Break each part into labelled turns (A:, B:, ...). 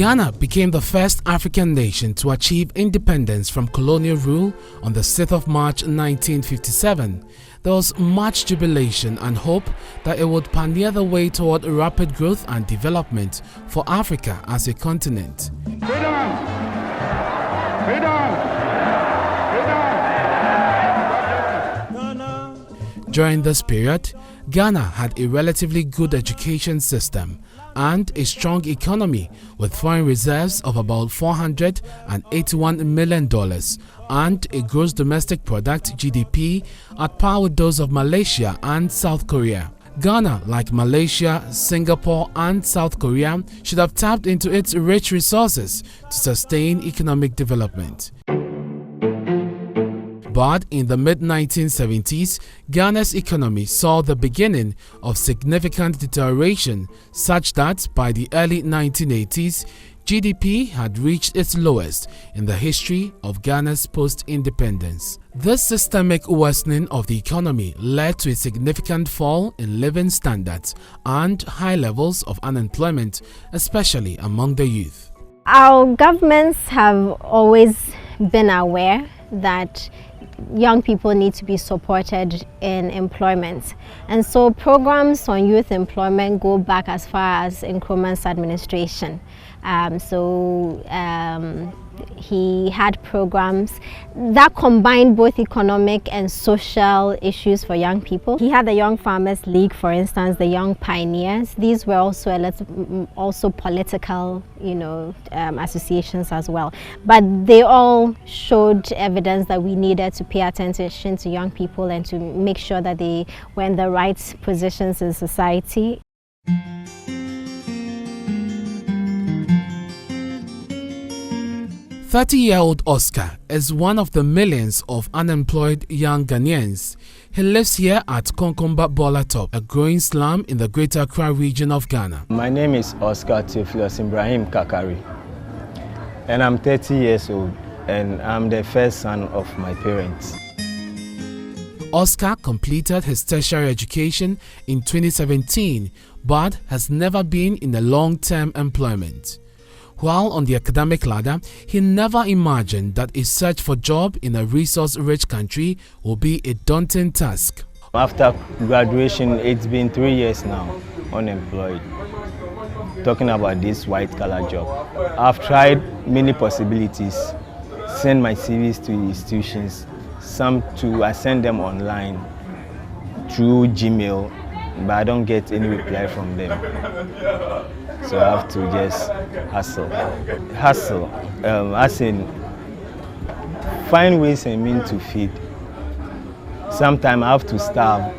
A: Ghana became the first African nation to achieve independence from colonial rule on the 6th of March 1957. There was much jubilation and hope that it would pioneer the way toward rapid growth and development for Africa as a continent.
B: Freedom! Freedom!
A: During this period, Ghana had a relatively good education system and a strong economy with foreign reserves of about $481 million and a gross domestic product (GDP) at par with those of Malaysia and South Korea. Ghana, like Malaysia, Singapore and South Korea, should have tapped into its rich resources to sustain economic development. But in the mid-1970s, Ghana's economy saw the beginning of significant deterioration, such that by the early 1980s, GDP had reached its lowest in the history of Ghana's post-independence. This systemic worsening of the economy led to a significant fall in living standards and high levels of unemployment, especially among the youth.
C: Our governments have always been aware that young people need to be supported in employment, and so programs on youth employment go back as far as Nkrumah's administration. He had programs that combined both economic and social issues for young people. He had the Young Farmers League, for instance, the Young Pioneers. These were also political, associations as well. But they all showed evidence that we needed to pay attention to young people and to make sure that they were in the right positions in society.
A: 30-year-old Oscar is one of the millions of unemployed young Ghanaians. He lives here at Konkomba Bolatop, a growing slum in the Greater Accra region of Ghana.
D: My name is Oscar Theophilus Ibrahim Kakari, and I'm 30 years old, and I'm the first son of my parents.
A: Oscar completed his tertiary education in 2017, but has never been in a long-term employment. While on the academic ladder, he never imagined that a search for a job in a resource-rich country will be a daunting task.
D: After graduation, it's been 3 years now, unemployed. Talking about this white-collar job. I've tried many possibilities, send my CVs to institutions, I send them online through Gmail, but I don't get any reply from them. So I have to just hustle. As in find ways and means to feed. Sometimes I have to starve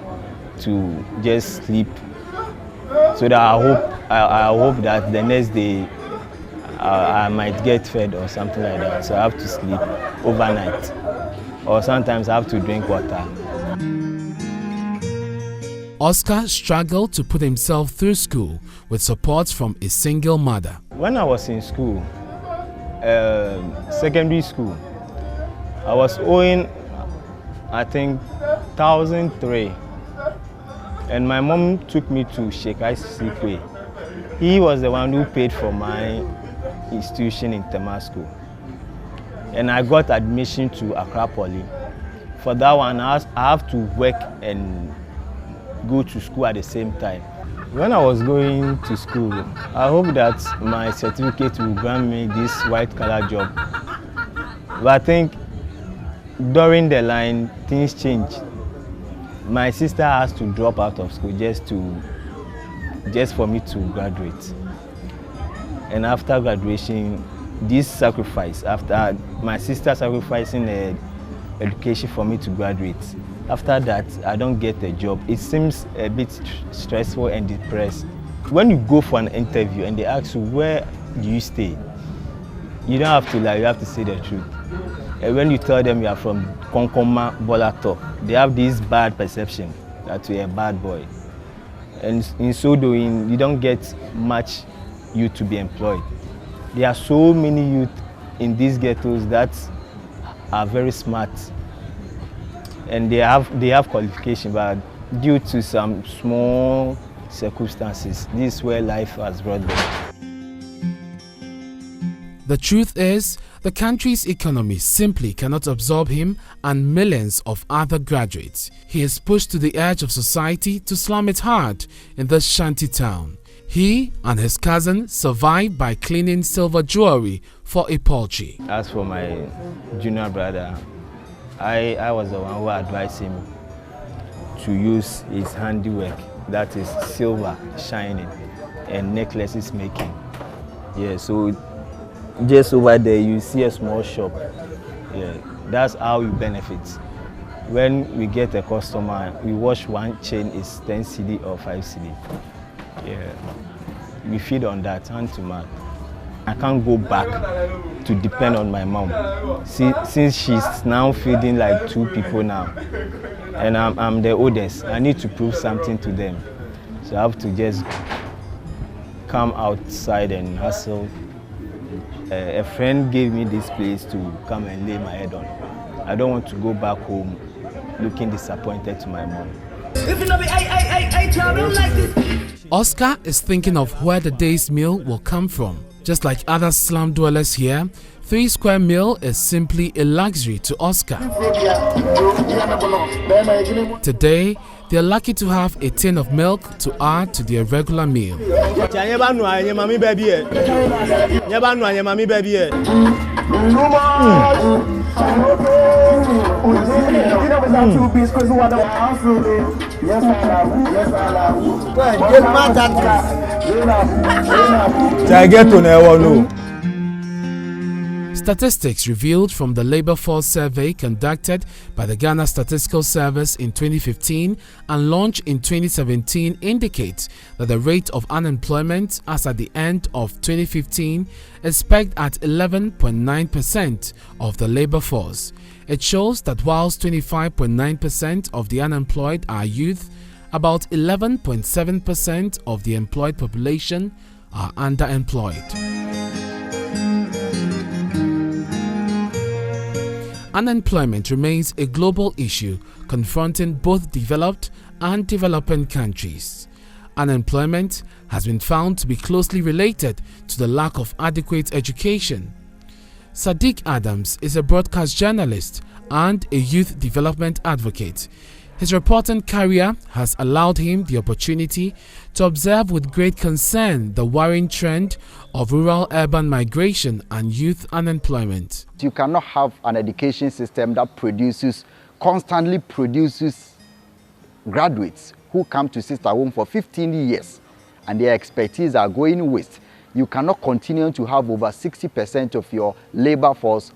D: to just sleep, so that I hope that the next day I might get fed or something like that. So I have to sleep overnight, or sometimes I have to drink water.
A: Oscar struggled to put himself through school with support from a single mother.
D: When I was in school, secondary school, I was owing, I think, 1,003, and my mom took me to Sheikh Sikwe. He was the one who paid for my institution in Temasco, and I got admission to Accra Poly. For that one, I have to work and go to school at the same time. When I was going to school, I hope that my certificate will grant me this white-collar job. But I think during the line, things changed. My sister has to drop out of school just for me to graduate. And after graduation, this sacrifice, after my sister sacrificing the education for me to graduate, after that, I don't get a job. It seems a bit stressful and depressed. When you go for an interview and they ask you, where do you stay? You don't have to lie, you have to say the truth. And when you tell them you are from Konkomba Bolatop, they have this bad perception that you're a bad boy. And in so doing, you don't get much youth to be employed. There are so many youth in these ghettos that are very smart, and they have qualification, but due to some small circumstances, this is where life has brought them.
A: The truth is, the country's economy simply cannot absorb him and millions of other graduates. He is pushed to the edge of society to slum it hard in this shanty town. He and his cousin survived by cleaning silver jewelry for a poultry.
D: As for my junior brother, I was the one who advised him to use his handiwork, that is silver shining and necklaces making. Yeah, so just over there you see a small shop. Yeah, that's how you benefit. When we get a customer, we wash one chain is 10 cedi or 5 cedi. Yeah, we feed on that hand to mouth. I can't go back to depend on my mom since she's now feeding like 2 people now, and I'm the oldest. I need to prove something to them, so I have to just come outside and hustle. A friend gave me this place to come and lay my head on. I don't want to go back home looking disappointed to my mom.
A: Oscar is thinking of where the day's meal will come from. Just like other slum dwellers here, 3 square meal is simply a luxury to Oscar. Today, they are lucky to have a tin of milk to add to their regular meal. Statistics revealed from the labor force survey conducted by the Ghana Statistical Service in 2015 and launched in 2017 indicate that the rate of unemployment as at the end of 2015 is pegged at 11.9% of the labor force. It shows that whilst 25.9% of the unemployed are youth, about 11.7% of the employed population are underemployed. Unemployment remains a global issue confronting both developed and developing countries. Unemployment has been found to be closely related to the lack of adequate education. Sadiq Adams is a broadcast journalist and a youth development advocate. His reporting career has allowed him the opportunity to observe with great concern the worrying trend of rural-urban migration and youth unemployment.
E: You cannot have an education system that constantly produces graduates who come to sister home for 15 years and their expertise are going waste. You cannot continue to have over 60% of your labor force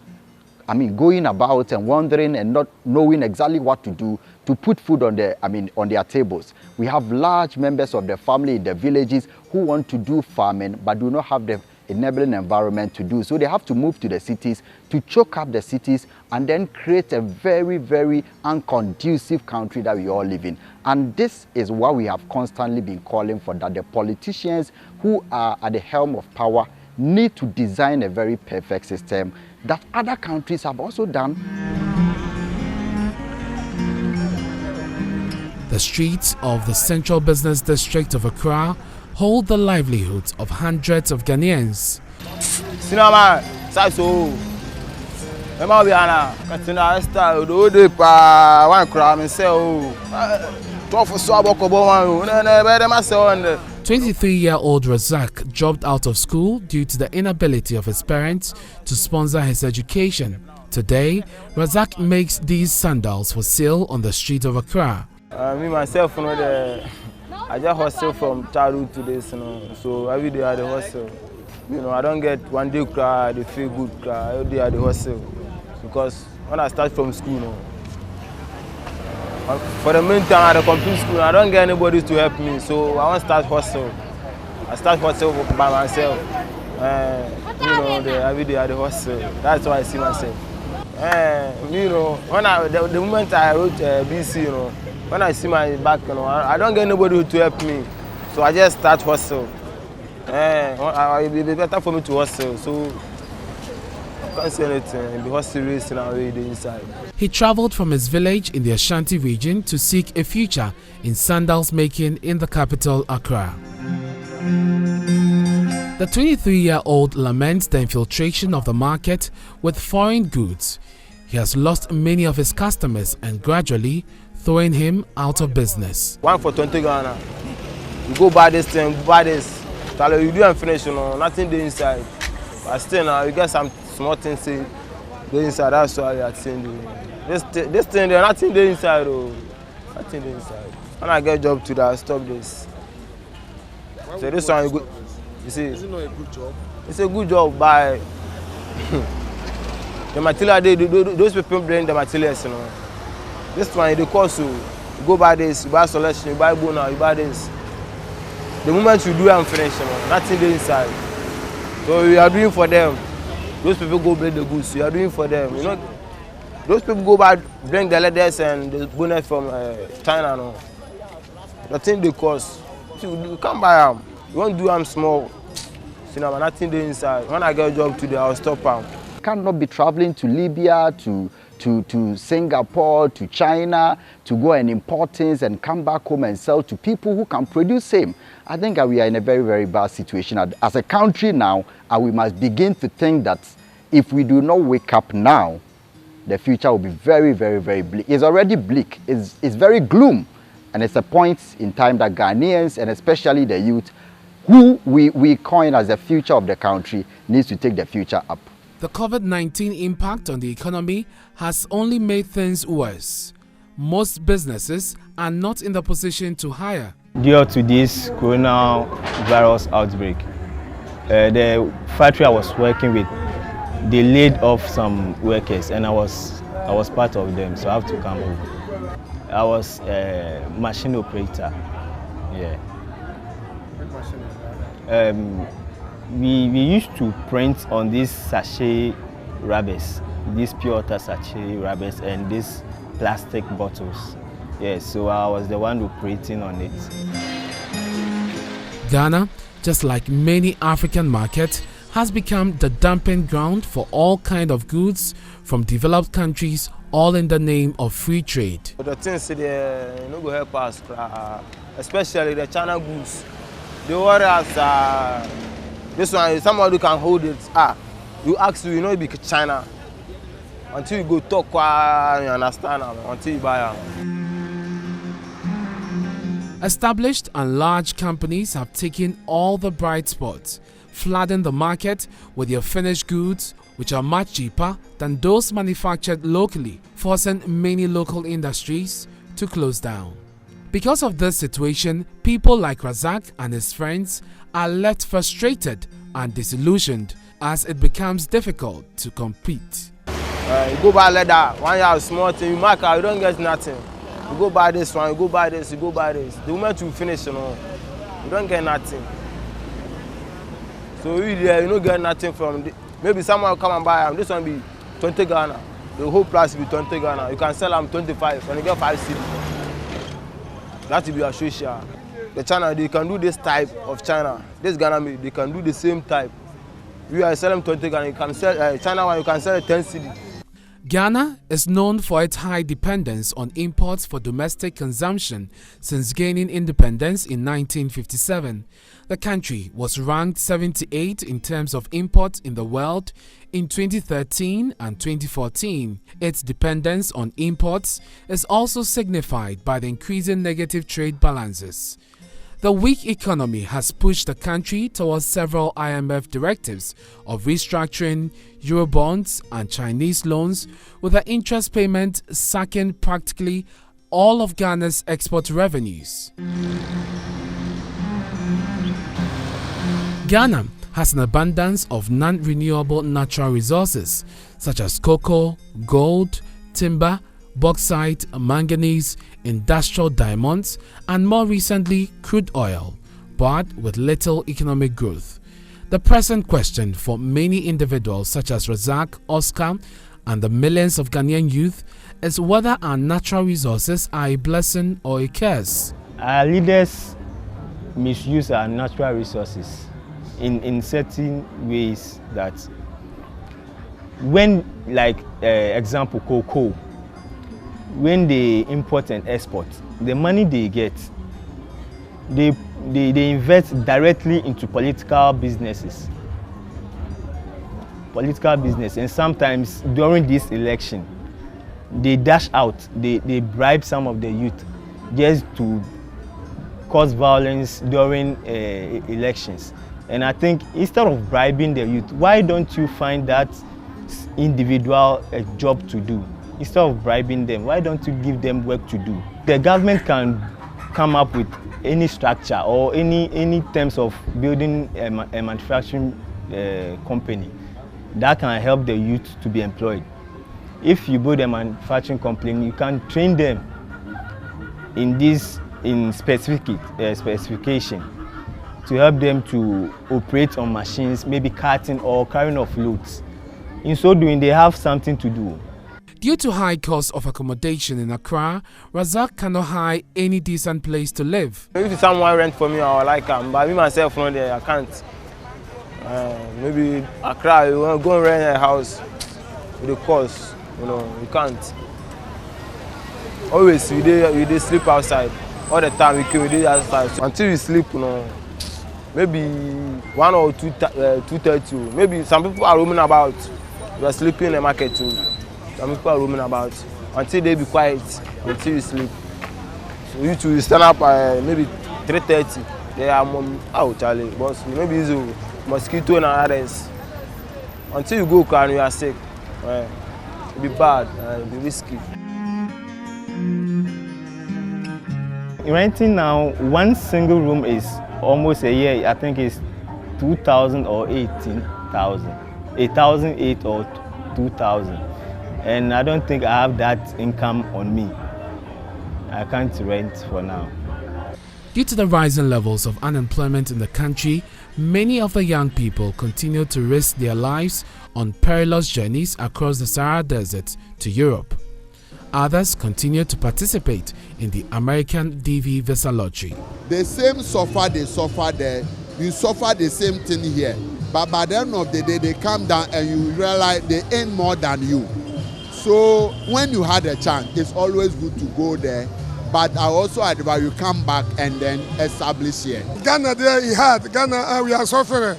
E: going about and wandering and not knowing exactly what to do to put food on their tables. We have large members of the family in the villages who want to do farming but do not have the enabling environment to do. So they have to move to the cities to choke up the cities and then create a very, very unconducive country that we all live in. And this is what we have constantly been calling for, that the politicians who are at the helm of power need to design a very perfect system that other countries have also done.
A: The streets of the central business district of Accra hold the livelihoods of hundreds of Ghanaians. The 23-year-old Razak dropped out of school due to the inability of his parents to sponsor his education. Today, Razak makes these sandals for sale on the street of Accra.
D: Me myself, I just hustle from childhood to this, so every day I hustle. I don't get one day cry, I feel good cry. Every day I hustle because when I start from school, for the meantime at the complete school, I don't get anybody to help me, so I want to start hustle. I start hustle by myself. Every day I hustle. That's why I see myself. When the moment I wrote BC, when I see my back, I don't get nobody to help me, so I just start hustle. It will be better for me to hustle, so I can't say anything. The hustle racing away the inside.
A: He traveled from his village in the Ashanti region to seek a future in sandals making in the capital, Accra. The 23-year-old laments the infiltration of the market with foreign goods. He has lost many of his customers and gradually throwing him out of business.
F: 1 for 20 Ghana. You go buy this thing, buy this. Tell you do and finish, you know, nothing there inside. But still now, you get some small things say, there inside, that's why you are seeing this thing there, nothing there inside, oh. Nothing there inside. When I get a job to that, stop this. So this one, you see. Is it not a good job? It's a good job, but the material, those people bring the materials, you know. This one, they cost you go buy this, you buy selection, you buy bona, you buy this. The moment you do and finish, you know, nothing there inside. So you are doing for them. Those people go bring the goods, you are doing for them. You know, those people go buy, bring the leathers and the bonnet from China, no. The thing they cost. You can't buy them. You won't do them small. You know, nothing there inside. When I get a job today, I'll stop them.
E: Cannot be traveling to Libya, to Singapore, to China, to go and import things and come back home and sell to people who can produce same. I think we are in a very, very bad situation as a country now, and we must begin to think that if we do not wake up now, the future will be very, very, very bleak. It's already bleak. It's very gloom. And it's a point in time that Ghanaians, and especially the youth, who we coin as the future of the country, needs to take the future up.
A: The COVID-19 impact on the economy has only made things worse. Most businesses are not in the position to hire.
D: Due to this coronavirus outbreak, the factory I was working with, they laid off some workers, and I was part of them, so I have to come home. I was a machine operator. Yeah.
B: What machine is that?
D: We used to print on these sachet rubbers, these pure water sachet rubbers, and these plastic bottles. Yeah, so I was the one operating on it.
A: Ghana, just like many African markets, has become the dumping ground for all kinds of goods from developed countries, all in the name of free trade.
F: The things there, you know, go help us, especially the China goods. The others, this one, somebody can hold it. You ask you know, it be China. Until you go talk, you understand, until you buy them.
A: Established and large companies have taken all the bright spots, flooding the market with their finished goods, which are much cheaper than those manufactured locally, forcing many local industries to close down. Because of this situation, people like Razak and his friends are left frustrated and disillusioned as it becomes difficult to compete.
F: You go buy leather, one year small thing, you mark out, you don't get nothing. You go buy this one, you go buy this, you go buy this. The moment you finish, you know, you don't get nothing. So you don't get nothing from the, maybe someone will come and buy them. This one be 20 Ghana. The whole price will be 20 Ghana. You can sell them 25 and you get 5 cedis. That will be a social. The China, they can do this type of China. This Ghana, they can do the same type. You are selling 20 Ghana, you can sell China one, you can sell 10 cedis.
A: Ghana is known for its high dependence on imports for domestic consumption since gaining independence in 1957. The country was ranked 78 in terms of imports in the world in 2013 and 2014. Its dependence on imports is also signified by the increasing negative trade balances. The weak economy has pushed the country towards several IMF directives of restructuring, Eurobonds and Chinese loans, with the interest payment sucking practically all of Ghana's export revenues. Ghana has an abundance of non-renewable natural resources such as cocoa, gold, timber, bauxite, manganese, industrial diamonds, and more recently crude oil, but with little economic growth. The present question for many individuals such as Razak, Oscar, and the millions of Ghanaian youth is whether our natural resources are a blessing or a curse.
D: Our leaders misuse our natural resources in certain ways that when, like example, cocoa, when they import and export, the money they get, they they invest directly into political businesses. And sometimes during this election, they dash out, they bribe some of the youth just to cause violence during elections. And I think instead of bribing the youth, why don't you find that individual a job to do? Instead of bribing them, why don't you give them work to do? The government can come up with any structure or any terms of building a manufacturing company that can help the youth to be employed. If you build a manufacturing company, you can train them in specification to help them to operate on machines, maybe carting or carrying of loads. In so doing, they have something to do.
A: Due to high cost of accommodation in Accra, Razak cannot hire any decent place to live.
F: If someone rent for me, I would like them, but me myself, from there, I can't. Maybe Accra, you want to go and rent a house with the cost, you can't. Always, we sleep outside. All the time we do outside. So until we sleep, maybe 1 or 2:30. Maybe some people are roaming about. We are sleeping in the market too. Some people are roaming about until they be quiet, until you sleep. So you two stand up maybe 3:30. They are out, Charlie. But maybe it's a mosquito and others. Until you go and you are sick, it'll be bad, it'll be risky.
D: Renting now, one single room is almost a year. I think it's 2,000 or 18,000, 8,008 or 2,000. And I don't think I have that income on me. I can't rent for now.
A: Due to the rising levels of unemployment in the country, many of the young people continue to risk their lives on perilous journeys across the Sahara Desert to Europe. Others continue to participate in the American DV visa lottery.
G: The same suffer they suffer there, you suffer the same thing here. But by the end of the day, they come down and you realize they earn more than you. So when you had a chance, it's always good to go there. But I also advise you come back and then establish here.
H: Ghana there he had, Ghana we are suffering.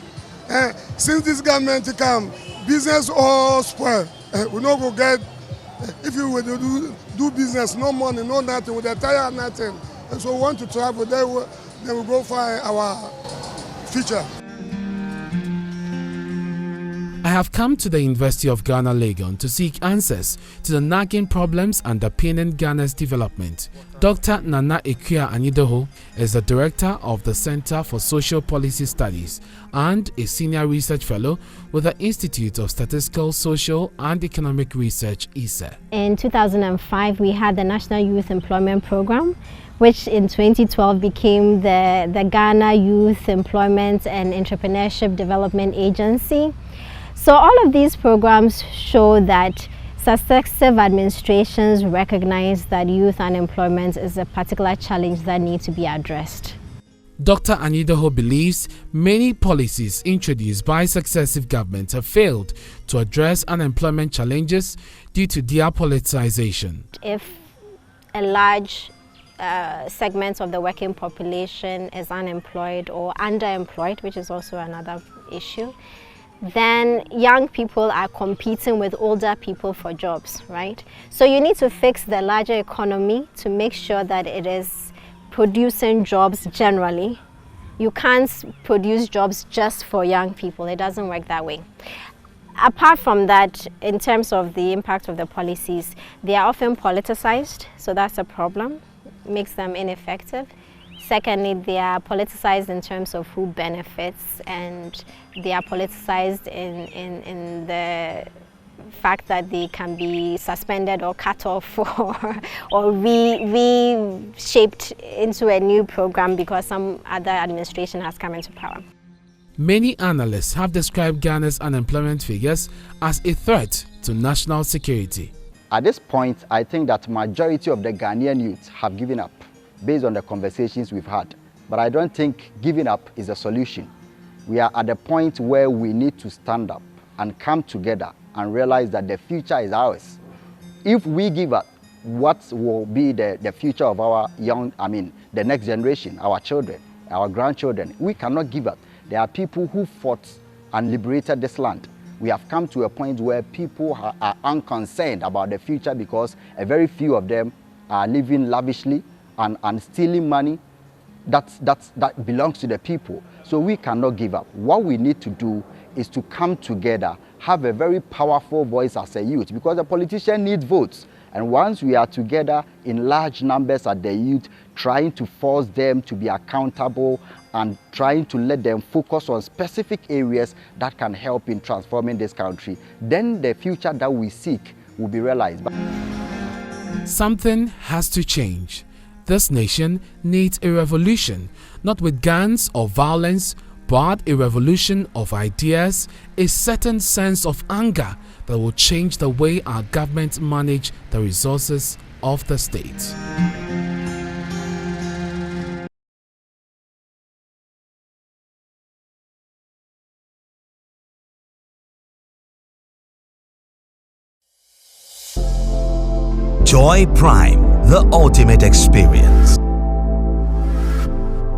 H: Since this government come, business all spoil. We no go get, if you will do business, no money, no nothing, with a tire, nothing. And so we want to travel, then we go find our future.
A: I have come to the University of Ghana, Legon to seek answers to the nagging problems underpinning Ghana's development. Dr. Nana Ekuya Anidoho is the director of the Center for Social Policy Studies and a senior research fellow with the Institute of Statistical, Social and Economic Research, ISE.
C: In 2005, we had the National Youth Employment Program, which in 2012 became the Ghana Youth Employment and Entrepreneurship Development Agency. So all of these programs show that successive administrations recognize that youth unemployment is a particular challenge that needs to be addressed.
A: Dr. Anidoho believes many policies introduced by successive governments have failed to address unemployment challenges due to their politicization.
C: If a large segment of the working population is unemployed or underemployed, which is also another issue, then young people are competing with older people for jobs, right? So you need to fix the larger economy to make sure that it is producing jobs generally. You can't produce jobs just for young people. It doesn't work that way. Apart from that, in terms of the impact of the policies, they are often politicized, so that's a problem. It makes them ineffective. Secondly, they are politicized in terms of who benefits, and they are politicized in the fact that they can be suspended or cut off or reshaped into a new program because some other administration has come into power.
A: Many analysts have described Ghana's unemployment figures as a threat to national security.
E: At this point, I think that majority of the Ghanaian youth have given up, based on the conversations we've had. But I don't think giving up is a solution. We are at the point where we need to stand up and come together and realize that the future is ours. If we give up, what will be the future of our the next generation, our children? our grandchildren. We cannot give up. There are people who fought and liberated this land. We have come to a point where people are unconcerned about the future because a very few of them are living lavishly and stealing money that belongs to the people. So we cannot give up. What we need to do is to come together, have a very powerful voice as a youth, because the politician needs votes. And once we are together in large numbers at the youth, trying to force them to be accountable and trying to let them focus on specific areas that can help in transforming this country, then the future that we seek will be realized.
A: Something has to change. This nation needs a revolution, not with guns or violence, but a revolution of ideas, a certain sense of anger that will change the way our government manage the resources of the state.
I: Joy Prime, the ultimate experience.